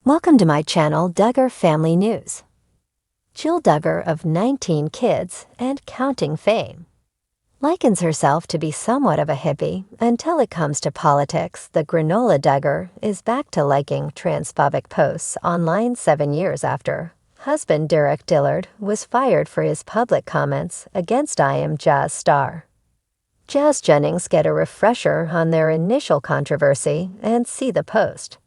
Welcome to my channel, Duggar Family News. Jill Duggar, of 19 kids and counting fame, likens herself to be somewhat of a hippie until it comes to politics. The granola Duggar is back to liking transphobic posts online 7 years after husband Derek Dillard was fired for his public comments against I Am Jazz star. Jazz Jennings get a refresher on their initial controversy and see the post.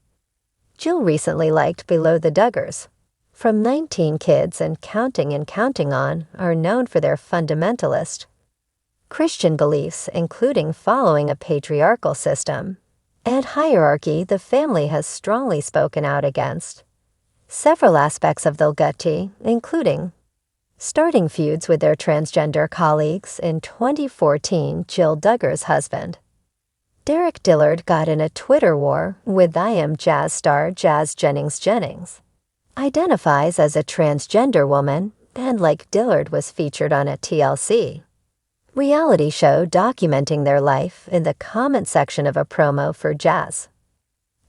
Jill recently liked Below the Duggars. From 19 kids and counting on are known for their fundamentalist Christian beliefs, including following a patriarchal system and hierarchy the family has strongly spoken out against several aspects of the Gutti, including starting feuds with their transgender colleagues. In 2014, Jill Duggar's husband, Derek Dillard, got in a Twitter war with I Am Jazz star Jazz Jennings. Identifies as a transgender woman and, like Dillard, was featured on a TLC reality show documenting their life in the comment section of a promo for Jazz.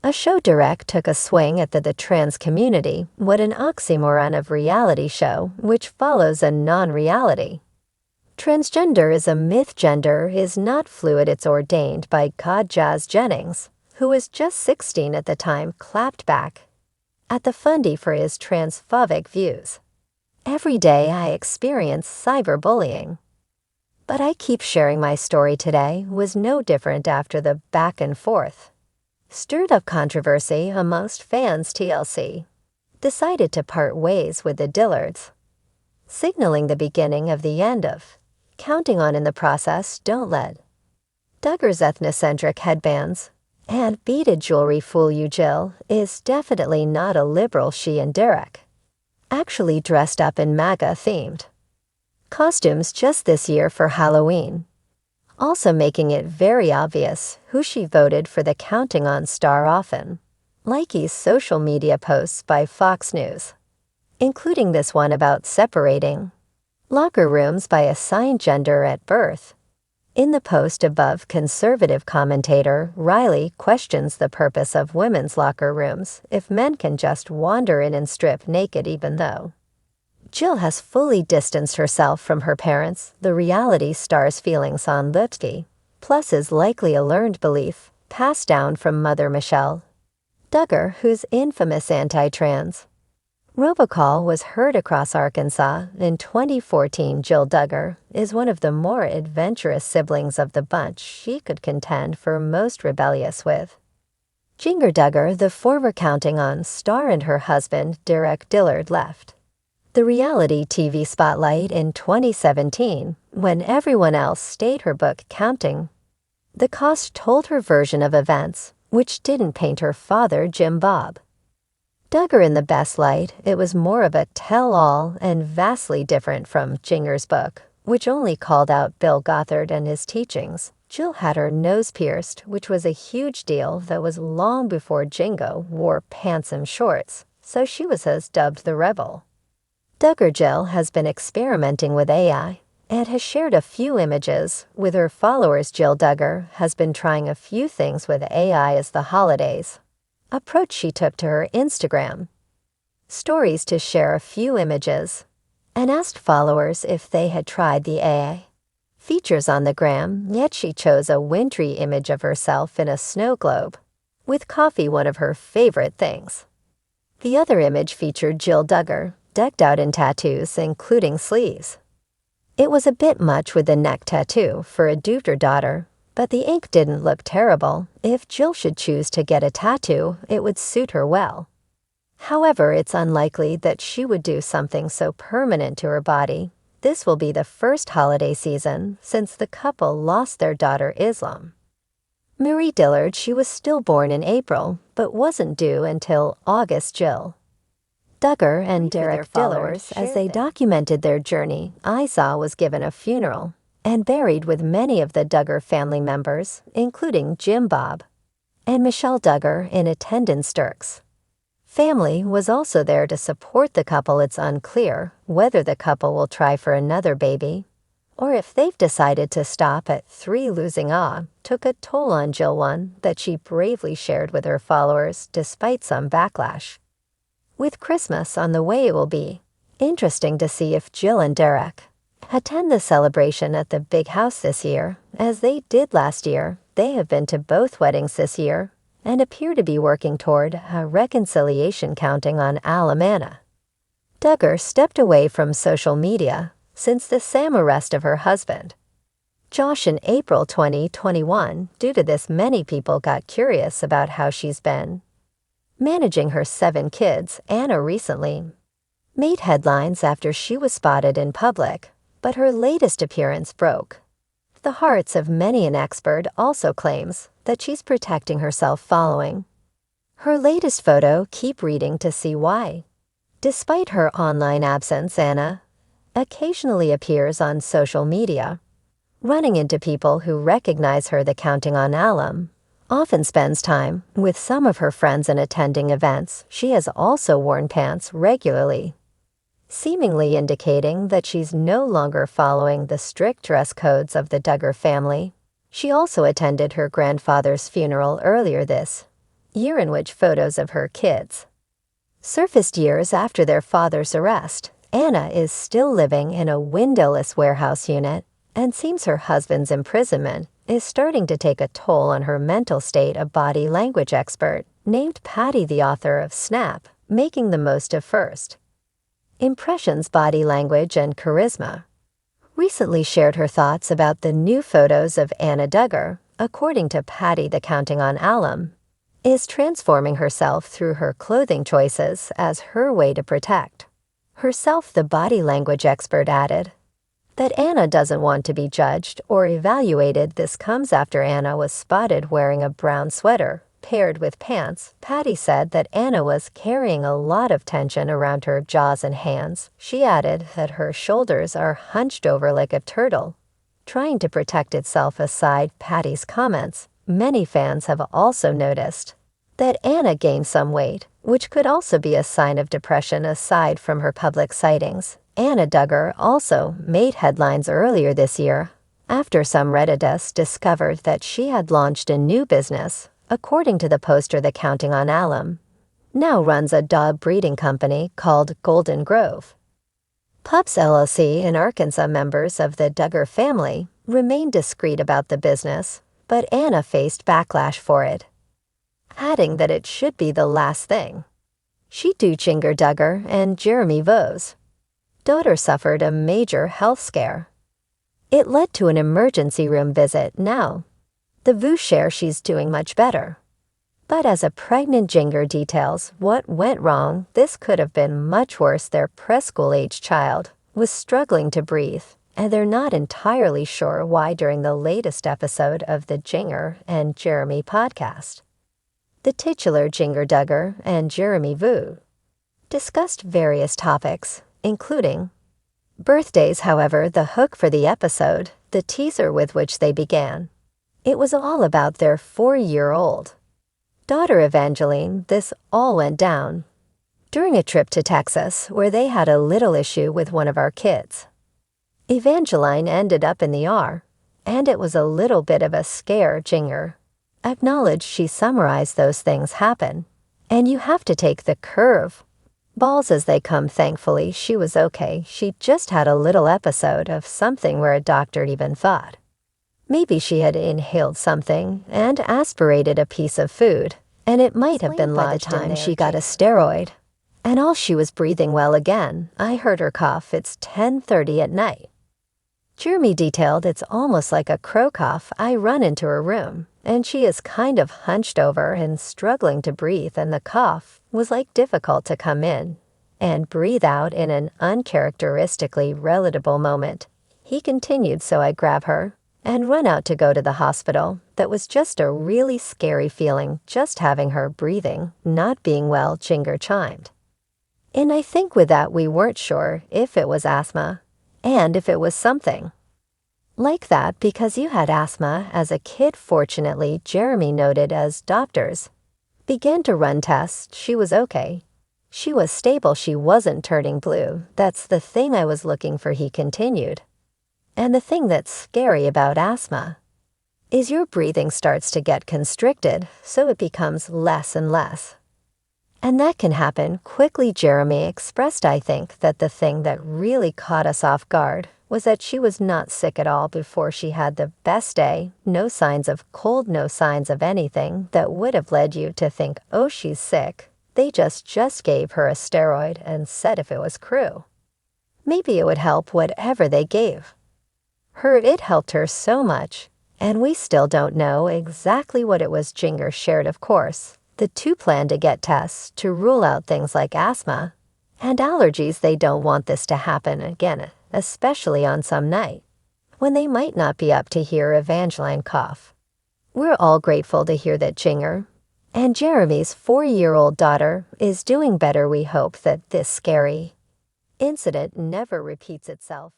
A show direct took a swing at the trans community. What an oxymoron of reality show, which follows a non-reality. Transgender is a myth. Gender is not fluid, it's ordained by God. Jazz Jennings, who was just 16 at the time, clapped back at the fundy for his transphobic views. Every day I experience cyberbullying, but I keep sharing my story. Today was no different after the back and forth stirred up controversy amongst fans. TLC decided to part ways with the Dillards, signaling the beginning of the end of counting on. In the process, don't let Duggar's ethnocentric headbands and beaded jewelry fool you. Jill is definitely not a liberal. She and Derek actually dressed up in MAGA-themed costumes just this year for Halloween, also making it very obvious who she voted for. The counting on star often likes social media posts by Fox News, including this one about separating locker rooms by assigned gender at birth. In the post above, conservative commentator Riley questions the purpose of women's locker rooms if men can just wander in and strip naked. Even though Jill has fully distanced herself from her parents, the reality star's feelings on Lipsky, plus is likely a learned belief passed down from mother Michelle Duggar, whose infamous anti-trans robocall was heard across Arkansas in 2014. Jill Duggar is one of the more adventurous siblings of the bunch. She could contend for most rebellious with Jinger Duggar, the former counting on star, and her husband Derek Dillard left the reality TV spotlight in 2017 when everyone else stayed. Her book, Counting the Cost, told her version of events, which didn't paint her father, Jim Bob Duggar, in the best light. It was more of a tell-all and vastly different from Jinger's book, which only called out Bill Gothard and his teachings. Jill had her nose pierced, which was a huge deal. That was long before Jingo wore pants and shorts, so she was dubbed the Rebel. Duggar Jill has been experimenting with AI and has shared a few images with her followers. Jill Duggar has been trying a few things with AI as the holidays approach. She took to her Instagram stories to share a few images and asked followers if they had tried the AI features on the gram, yet she chose a wintry image of herself in a snow globe with coffee, one of her favorite things. The other image featured Jill Duggar decked out in tattoos, including sleeves. It was a bit much with the neck tattoo for a Duggar daughter, but the ink didn't look terrible. If Jill should choose to get a tattoo, it would suit her well. However, it's unlikely that she would do something so permanent to her body. This will be the first holiday season since the couple lost their daughter Islam Marie Dillard. She was stillborn in April, but wasn't due until August. Jill Duggar and Derek Dillard, as they documented their journey, Isa was given a funeral and buried with many of the Duggar family members, including Jim Bob and Michelle Duggar, in attendance. Dirk's family was also there to support the couple. It's unclear whether the couple will try for another baby or if they've decided to stop at 3. Losing took a toll on Jill, one that she bravely shared with her followers despite some backlash. With Christmas on the way, it will be interesting to see if Jill and Derek attend the celebration at the big house this year. As they did last year, they have been to both weddings this year and appear to be working toward a reconciliation, counting on Anna. Duggar stepped away from social media since the Sam arrest of her husband, Josh, in April 2021. Due to this, many people got curious about how she's been managing her 7 kids. Anna recently made headlines after she was spotted in public, but her latest appearance broke the hearts of many. An expert also claims that she's protecting herself following her latest photo. Keep reading to see why. Despite her online absence, Anna occasionally appears on social media, running into people who recognize her. The Counting on alum often spends time with some of her friends and attending events. She has also worn pants regularly, seemingly indicating that she's no longer following the strict dress codes of the Duggar family. She also attended her grandfather's funeral earlier this year, in which photos of her kids surfaced years after their father's arrest. Anna is still living in a windowless warehouse unit and seems her husband's imprisonment is starting to take a toll on her mental state. A body language expert named Patty, the author of Snap, Making the Most of First Impressions, Body Language and Charisma, recently shared her thoughts about the new photos of Anna Duggar. According to Patty, the Counting on alum is transforming herself through her clothing choices as her way to protect herself. The body language expert added that Anna doesn't want to be judged or evaluated. This comes after Anna was spotted wearing a brown sweater paired with pants. Patty said that Anna was carrying a lot of tension around her jaws and hands. She added that her shoulders are hunched over like a turtle, trying to protect itself. Aside Patty's comments, many fans have also noticed that Anna gained some weight, which could also be a sign of depression. Aside from her public sightings, Anna Duggar also made headlines earlier this year after some Reddites discovered that she had launched a new business. According to the poster, the Counting on alum now runs a dog breeding company called Golden Grove Pups LLC in Arkansas. Members of the Duggar family remained discreet about the business, but Anna faced backlash for it, adding that it should be the last thing she'd do. Jinger Duggar and Jeremy Vo's daughter suffered a major health scare. It led to an emergency room visit. Now, the Vu shares she's doing much better. But as a pregnant, Jinger details what went wrong. This could have been much worse. Their preschool-age child was struggling to breathe, and they're not entirely sure why. During the latest episode of the Jinger and Jeremy podcast, the titular Jinger Duggar and Jeremy Vu discussed various topics, including birthdays. However, the hook for the episode, the teaser with which they began, it was all about their 4-year-old daughter Evangeline. This all went down during a trip to Texas where they had a little issue with one of our kids. Evangeline ended up in the ER, and it was a little bit of a scare. Jinger acknowledged she summarized those things happen, and you have to take the curve balls as they come. Thankfully, she was okay. She just had a little episode of something where a doctor even thought maybe she had inhaled something and aspirated a piece of food, and it might have been by the time she got a steroid. And all she was breathing well again. I heard her cough. It's 10:30 at night. Jeremy detailed it's almost like a crow cough. I run into her room, and she is kind of hunched over and struggling to breathe, and the cough was like difficult to come in and breathe out in an uncharacteristically relatable moment. He continued, so I grab her and run out to go to the hospital. That was just a really scary feeling, just having her breathing, not being well. Jinger chimed. And I think with that we weren't sure if it was asthma, and if it was something like that because you had asthma as a kid. Fortunately, Jeremy noted, as doctors began to run tests, she was okay. She was stable. She wasn't turning blue. That's the thing I was looking for, he continued. And the thing that's scary about asthma is your breathing starts to get constricted, so it becomes less and less And that can happen quickly. Jeremy expressed, I think, that the thing that really caught us off guard was that she was not sick at all before she had the best day, no signs of cold, no signs of anything that would have led you to think, oh, she's sick. They just gave her a steroid and said if it was crew, maybe it would help whatever they gave her. It helped her so much, and we still don't know exactly what it was. Jinger shared, of course, the two plan to get tests to rule out things like asthma and allergies. They don't want this to happen again, especially on some night when they might not be up to hear Evangeline cough. We're all grateful to hear that Jinger and Jeremy's 4-year-old daughter is doing better. We hope that this scary incident never repeats itself.